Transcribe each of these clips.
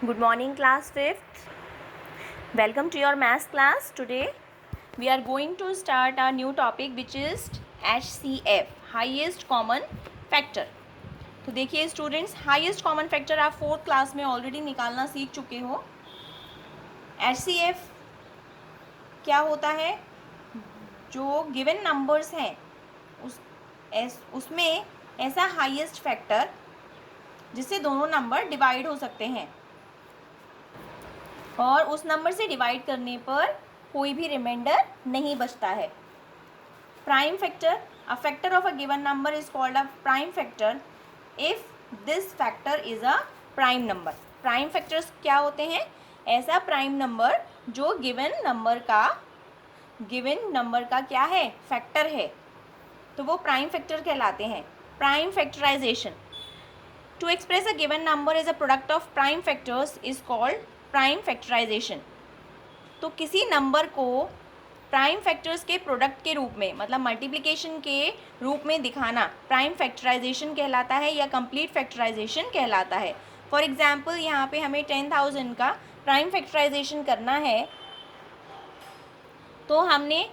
Good morning, class 5th. Welcome to your maths class. Today we are going to start our new topic which is HCF, highest common factor. तो देखिए students, highest common factor आप 4th class में already निकालना सीख चुके हो। HCF क्या होता है? जो गिवन नंबर्स हैं उसमें ऐसा हाईएस्ट फैक्टर जिससे दोनों नंबर डिवाइड हो सकते हैं और उस नंबर से डिवाइड करने पर कोई भी रिमाइंडर नहीं बचता है। Prime factor, a factor of a given number is called a prime factor if this factor is a prime number. Prime factors क्या होते हैं? ऐसा प्राइम नंबर जो गिवन नंबर का क्या है? फैक्टर है, तो वो प्राइम फैक्टर कहलाते हैं। Prime factorization, to express a given number is a product of prime factors is called prime factorization. तो किसी नंबर को प्राइम फैक्टर्स के प्रोडक्ट के रूप में, मतलब मल्टीप्लिकेशन के रूप में दिखाना प्राइम फैक्टराइजेशन कहलाता है या कंप्लीट फैक्टराइजेशन कहलाता है। फॉर एग्जांपल यहाँ पे हमें 10,000 का प्राइम फैक्टराइजेशन करना है, तो हमने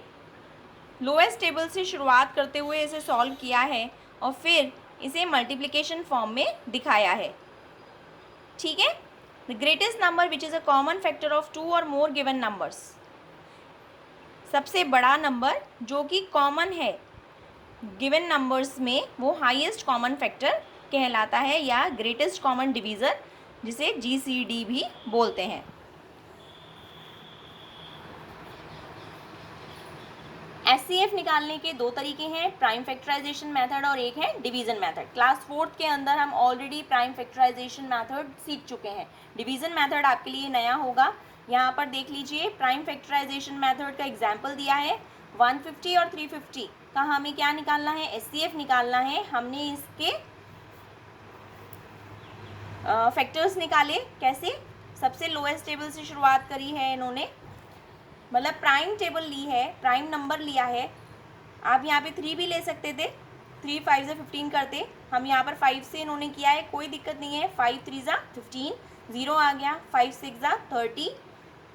लोएस्ट टेबल से शुरुआत करते हुए इसे सॉल्व किया है और फिर इसे मल्टीप्लिकेशन फॉर्म में दिखाया है। ठीक है। The greatest number which is a common factor of two or more given numbers, सबसे बड़ा नंबर जो कि कॉमन है गिवन नंबर्स में, वो हाईएस्ट कॉमन फैक्टर कहलाता है या ग्रेटेस्ट कॉमन डिवीज़र, जिसे GCD भी बोलते हैं। HCF निकालने के दो तरीके हैं, प्राइम फैक्टराइजेशन मेथड और एक है डिवीज़न मेथड। क्लास 4th के अंदर हम ऑलरेडी प्राइम फैक्टराइजेशन मेथड सीख चुके हैं। डिवीज़न मेथड आपके लिए नया होगा। यहाँ पर देख लीजिए, प्राइम फैक्टराइजेशन मेथड का एग्जाम्पल दिया है। 150 और 350 का हमें क्या निकालना है? HCF निकालना है। हमने इसके फैक्टर्स निकाले। कैसे? सबसे लोएस्ट टेबल से शुरुआत करी है इन्होंने, मतलब प्राइम टेबल ली है, प्राइम नंबर लिया है। आप यहाँ पे 3 भी ले सकते थे, 3 5 से 15 करते। हम यहाँ पर 5 से इन्होंने किया है, कोई दिक्कत नहीं है। 5 3 ज़ा 15, 0 आ गया। 5 6 ज़ा 30,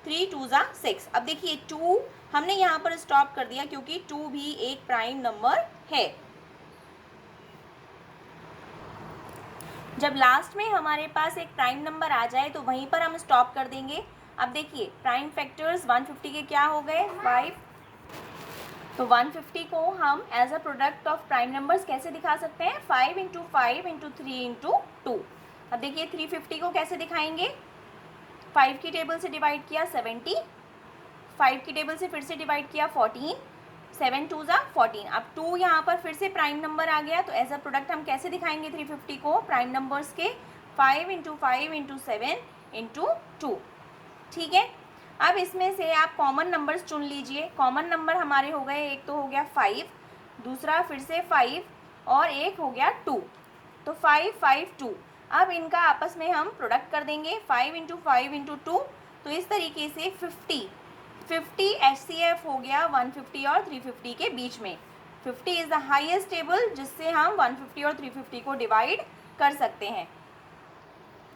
3 2 ज़ा 6। अब देखिए 2 हमने यहाँ पर स्टॉप कर दिया क्योंकि 2 भी एक प्राइम नंबर है। जब लास्ट में हमारे पास एक प्राइम नंबर आ जाए तो वहीं पर हम स्टॉप कर देंगे। अब देखिए प्राइम फैक्टर्स 150 के क्या हो गए? 5। तो 150 को हम as a product of prime numbers कैसे दिखा सकते हैं? 5 इंटू 5 इंटू 3 इंटू 2। अब देखिए 350 को कैसे दिखाएंगे? 5 की टेबल से डिवाइड किया 70, 5 की टेबल से फिर से डिवाइड किया 14, 7 2 ज़ा 14। अब 2 यहाँ पर फिर से प्राइम नंबर आ गया, तो एज अ प्रोडक्ट हम कैसे दिखाएंगे 350 को? प्राइम नंबर्स के 5 इंटू 5 इंटू 7 इंटू 2। ठीक है। अब इसमें से आप कॉमन नंबर्स चुन लीजिए। कॉमन नंबर हमारे हो गए, एक तो हो गया 5, दूसरा फिर से 5 और एक हो गया 2। तो 5 5 2। अब इनका आपस में हम प्रोडक्ट कर देंगे, 5 इंटू 5 इंटू 2। तो इस तरीके से 50 HCF हो गया 150 और 350 के बीच में। 50 इज़ द हाईएस्ट टेबल जिससे हम 150 और 350 को डिवाइड कर सकते हैं।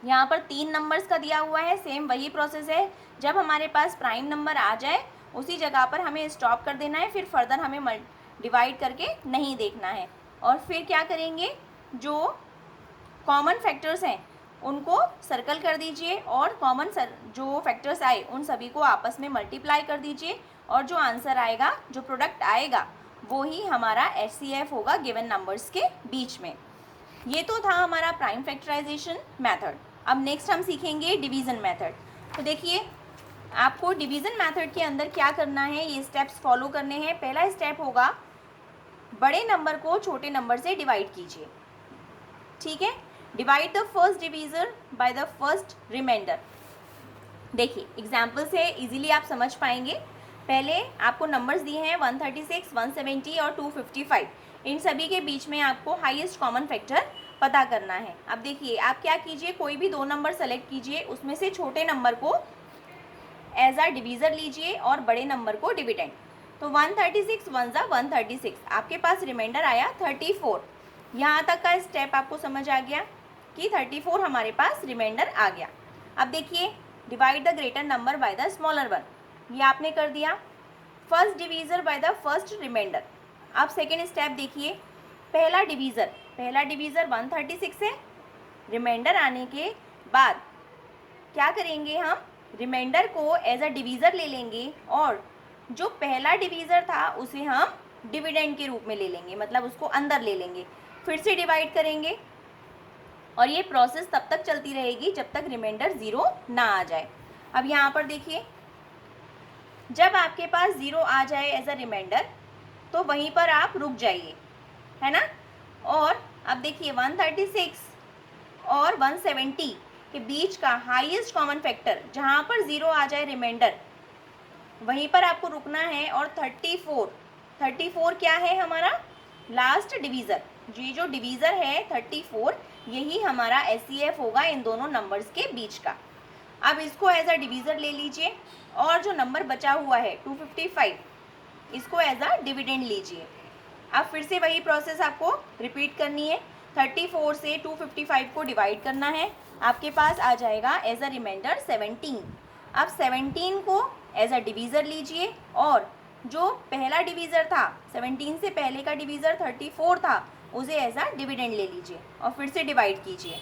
यहाँ पर 3 नंबर्स का दिया हुआ है, सेम वही प्रोसेस है। जब हमारे पास प्राइम नंबर आ जाए उसी जगह पर हमें स्टॉप कर देना है, फिर फर्दर हमें डिवाइड करके नहीं देखना है। और फिर क्या करेंगे, जो कॉमन फैक्टर्स हैं उनको सर्कल कर दीजिए और कॉमन जो फैक्टर्स आए उन सभी को आपस में मल्टीप्लाई कर दीजिए और जो आंसर आएगा, जो प्रोडक्ट आएगा, वो ही हमारा HCF होगा गिवन नंबर्स के बीच में। ये तो था हमारा प्राइम फैक्टराइजेशन मेथड। अब नेक्स्ट हम सीखेंगे डिवीज़न मेथड। तो देखिए आपको डिवीज़न मेथड के अंदर क्या करना है, ये स्टेप्स फॉलो करने हैं। पहला स्टेप होगा, बड़े नंबर को छोटे नंबर से डिवाइड कीजिए। ठीक है। Divide the first divisor by the first remainder. देखिए एग्जाम्पल से इजीली आप समझ पाएंगे। पहले आपको नंबर्स दिए हैं 136, 170 और 255। इन सभी के बीच में आपको हाईएस्ट कॉमन फैक्टर पता करना है। अब देखिए आप क्या कीजिए, कोई भी 2 नंबर सेलेक्ट कीजिए, उसमें से छोटे नंबर को एज अ डिवीज़र लीजिए और बड़े नंबर को डिविडेंड। तो 136 1 ज़ा 136, आपके पास रिमाइंडर आया 34। यहाँ तक का स्टेप आपको समझ आ गया कि 34 हमारे पास रिमाइंडर आ गया। अब देखिए, divide the greater number by the smaller one, ये आपने कर दिया। First divisor by the first remainder. अब सेकेंड स्टेप देखिए, पहला डिवीज़र 136 है। रिमाइंडर आने के बाद क्या करेंगे, हम रिमाइंडर को एज अ डिवीज़र ले लेंगे और जो पहला डिवीज़र था उसे हम डिविडेंड के रूप में ले लेंगे, मतलब उसको अंदर ले लेंगे, फिर से डिवाइड करेंगे और ये प्रोसेस तब तक चलती रहेगी जब तक रिमाइंडर 0 ना आ जाए। अब यहाँ पर देखिए, जब आपके पास 0 आ जाए एज अ रिमाइंडर तो वहीं पर आप रुक जाइए, है ना। और अब देखिए 136 और 170 के बीच का हाईएस्ट कॉमन फैक्टर जहाँ पर 0 आ जाए रिमाइंडर, वहीं पर आपको रुकना है। और 34 क्या है हमारा लास्ट डिवीज़र, ये जो डिवीज़र है 34, यही हमारा SCF होगा इन दोनों नंबर्स के बीच का। अब इसको एज अ डिवीज़र ले लीजिए और जो नंबर बचा हुआ है 255, इसको एज अ डिविडेंड लीजिए। अब फिर से वही प्रोसेस आपको रिपीट करनी है। 34 से 255 को डिवाइड करना है, आपके पास आ जाएगा एज अ रिमाइंडर 17। अब 17 को एज अ डिवीज़र लीजिए और जो पहला डिवीज़र था 17 से पहले का डिवीज़र 34 था, उसे एज अ डिविडेंड ले लीजिए और फिर से डिवाइड कीजिए।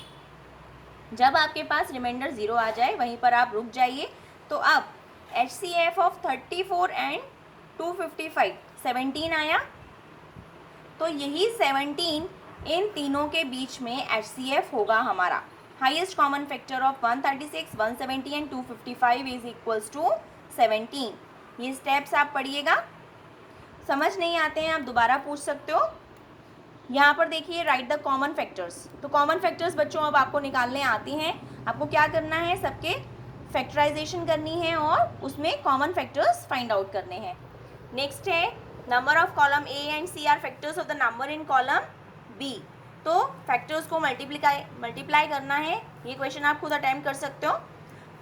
जब आपके पास रिमाइंडर 0 आ जाए वहीं पर आप रुक जाइए। तो अब HCF ऑफ 34 एंड 255 17 आया, तो यही 17 इन तीनों के बीच में HCF होगा हमारा। Highest common factor of 136, 170 and 255 is equals to 17। ये स्टेप्स आप पढ़िएगा, समझ नहीं आते हैं आप दोबारा पूछ सकते हो। यहाँ पर देखिए, राइट द कॉमन फैक्टर्स। तो कॉमन फैक्टर्स बच्चों अब आपको निकालने आते हैं। आपको क्या करना है, सबके फैक्टराइजेशन करनी है और उसमें कॉमन फैक्टर्स फाइंड आउट करने हैं। नेक्स्ट है, number of column A and C are factors of the number in column B। तो फैक्टर्स को मल्टीप्लाई करना है, ये क्वेश्चन आप खुद अटेम्प्ट कर सकते हो।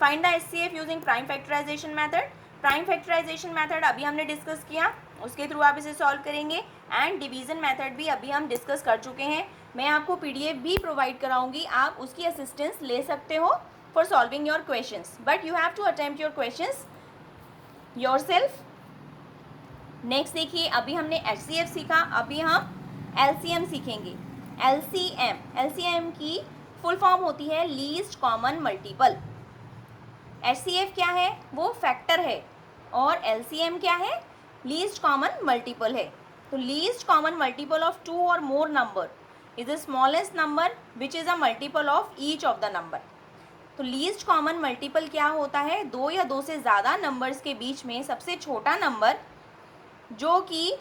Find the HCF using prime factorization method. Prime factorization method अभी हमने डिस्कस किया, उसके थ्रू आप इसे सॉल्व करेंगे। एंड डिवीज़न मेथड भी अभी हम डिस्कस कर चुके हैं। मैं आपको PDF भी प्रोवाइड कराऊंगी, आप उसकी असिस्टेंस ले सकते हो for solving your questions, but you have to attempt your questions yourself. Next देखिए, अभी हमने HCF सीखा, अभी हम LCM सीखेंगे। LCM की फुल फॉर्म होती है लीस्ट कॉमन मल्टीपल। HCF क्या है, वो फैक्टर है, और LCM क्या है, लीस्ट कॉमन मल्टीपल है। तो लीस्ट कॉमन मल्टीपल ऑफ 2 और मोर number is the smallest number which is a multiple of each of the number. तो लीस्ट कॉमन मल्टीपल क्या होता है, 2 या 2 से ज़्यादा नंबर्स के बीच में सबसे छोटा नंबर जो कि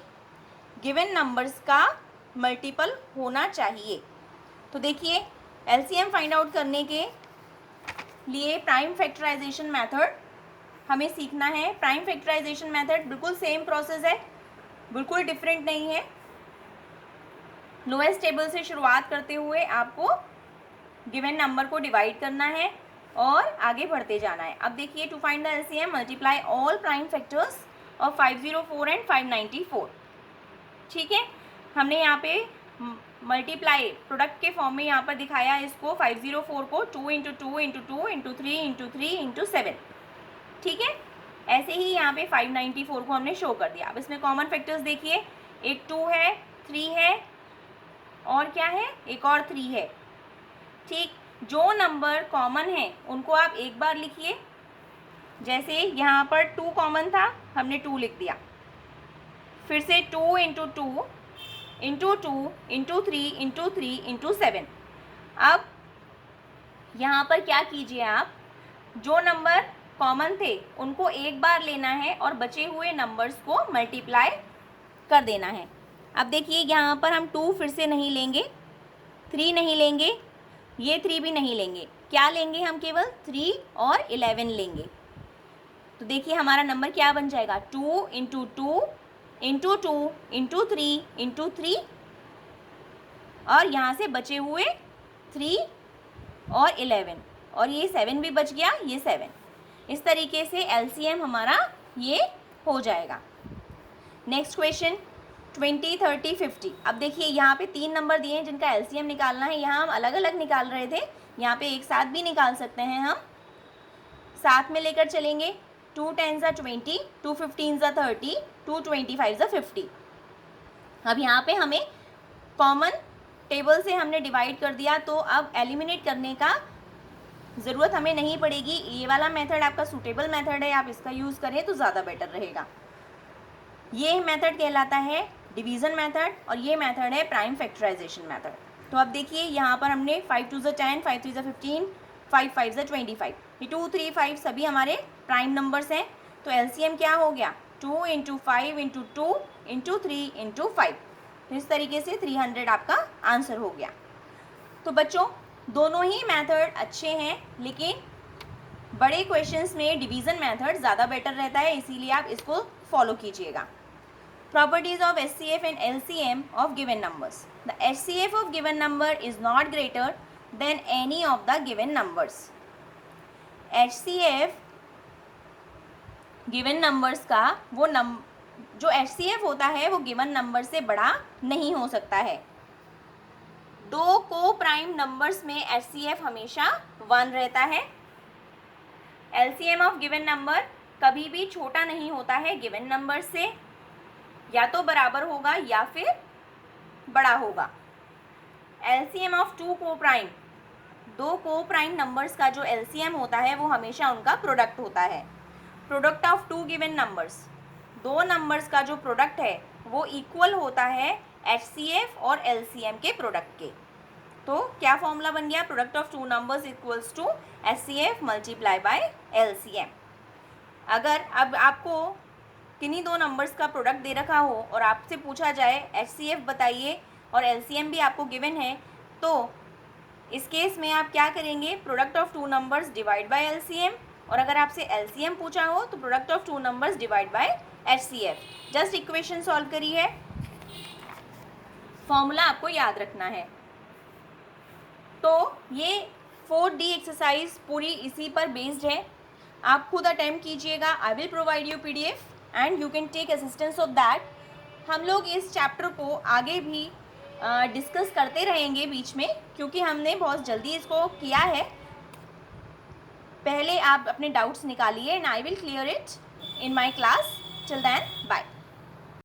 गिवन नंबर्स का मल्टीपल होना चाहिए। तो देखिए, LCM फाइंड आउट करने के लिए प्राइम फैक्टराइजेशन मेथड हमें सीखना है। प्राइम फैक्टराइजेशन मेथड बिल्कुल सेम प्रोसेस है, बिल्कुल डिफरेंट नहीं है। लोएस्ट टेबल से शुरुआत करते हुए आपको गिवन नंबर को डिवाइड करना है और आगे बढ़ते जाना है। अब देखिए, to find the LCM multiply all prime factors of 504 and 594। ठीक है, हमने यहाँ पे मल्टीप्लाई प्रोडक्ट के फॉर्म में यहाँ पर दिखाया इसको, 504 को 2 into 2 into 2 into 3 into 3 into 7। ठीक है, ऐसे ही यहाँ पे 594 को हमने शो कर दिया। अब इसमें कॉमन फैक्टर्स देखिए, एक 2 है, 3 है और क्या है, एक और 3 है। ठीक, जो नंबर कॉमन है उनको आप एक बार लिखिए। जैसे यहाँ पर 2 कॉमन था, हमने 2 लिख दिया। फिर से 2 into 2 into 2 into 3 into 3 into 7। अब यहाँ पर क्या कीजिए, आप जो नंबर कॉमन थे उनको एक बार लेना है और बचे हुए नंबर्स को मल्टीप्लाई कर देना है। अब देखिए, यहाँ पर हम 2 फिर से नहीं लेंगे, 3 नहीं लेंगे, ये 3 भी नहीं लेंगे, क्या लेंगे हम, केवल 3 और 11 लेंगे। तो देखिए हमारा नंबर क्या बन जाएगा, 2 इंटू 2 इंटू 2 इंटू 3 इंटू 3 और यहाँ से बचे हुए 3 और 11 और ये 7 भी बच गया, ये 7। इस तरीके से LCM हमारा ये हो जाएगा। Next question 20, 30, 50। अब देखिए, यहाँ पे 3 नंबर दिए हैं जिनका LCM निकालना है। यहाँ हम अलग अलग निकाल रहे थे, यहाँ पे एक साथ भी निकाल सकते हैं हम। साथ में लेकर चलेंगे। 2 10 ज़ा 20, 2 15 ज़ा 30, 2 25 ज़ा 50। अब यहाँ पे हमें कॉमन टेबल से हमने डिवाइड कर दिया, तो अब एलिमिनेट करने का ज़रूरत हमें नहीं पड़ेगी। ये वाला मेथड आपका सूटेबल मेथड है, आप इसका यूज़ करें तो ज़्यादा बेटर रहेगा। ये मेथड कहलाता है डिवीज़न मेथड और ये मेथड है प्राइम फैक्टराइजेशन मेथड। तो अब देखिए यहाँ पर हमने 5 2 ज़ा 10, 5 3 ज़ा 15, 5 5 ज़ा 25, ये 2 3 5 सभी हमारे प्राइम नंबर्स हैं। तो एलसीएम क्या हो गया, 2 × 5 × 2 × 3 × 5। तो इस तरीके से 300 आपका आंसर हो गया। तो बच्चों दोनों ही मेथड अच्छे हैं, लेकिन बड़े क्वेश्चंस में डिवीज़न मेथड ज़्यादा बेटर रहता है, इसीलिए आप इसको फॉलो कीजिएगा। Properties of HCF and LCM of given numbers. The HCF of given number is not greater than any of the given numbers. HCF given numbers का वो जो HCF होता है वो given number से बड़ा नहीं हो सकता है। दो को प्राइम नंबर्स में HCF हमेशा 1 रहता है। LCM of given number कभी भी छोटा नहीं होता है given number से, या तो बराबर होगा या फिर बड़ा होगा। LCM ऑफ 2 को प्राइम, दो को प्राइम नंबर्स का जो LCM होता है वो हमेशा उनका प्रोडक्ट होता है। प्रोडक्ट ऑफ 2 गिवन नंबर्स, दो नंबर्स का जो प्रोडक्ट है वो इक्वल होता है HCF और LCM के प्रोडक्ट के। तो क्या फॉर्मूला बन गया, product of 2 numbers equals to HCF multiply by LCM। अगर अब आपको किन्हीं दो नंबर्स का प्रोडक्ट दे रखा हो और आपसे पूछा जाए HCF बताइए और LCM भी आपको गिवन है, तो इस केस में आप क्या करेंगे, product of 2 numbers divide by LCM, और अगर आपसे LCM पूछा हो तो product of 2 numbers divide by HCF। Just equation solve करी है, फॉर्मूला आपको याद रखना है। तो ये 4D एक्सरसाइज पूरी इसी पर बेस्ड है, आप खुद अटेम्प्ट कीजिएगा। I will provide you PDF and you can take assistance of that. हम लोग इस चैप्टर को आगे भी डिस्कस करते रहेंगे बीच में, क्योंकि हमने बहुत जल्दी इसको किया है। पहले आप अपने डाउट्स निकालिए and I will clear it in my class. Till then bye.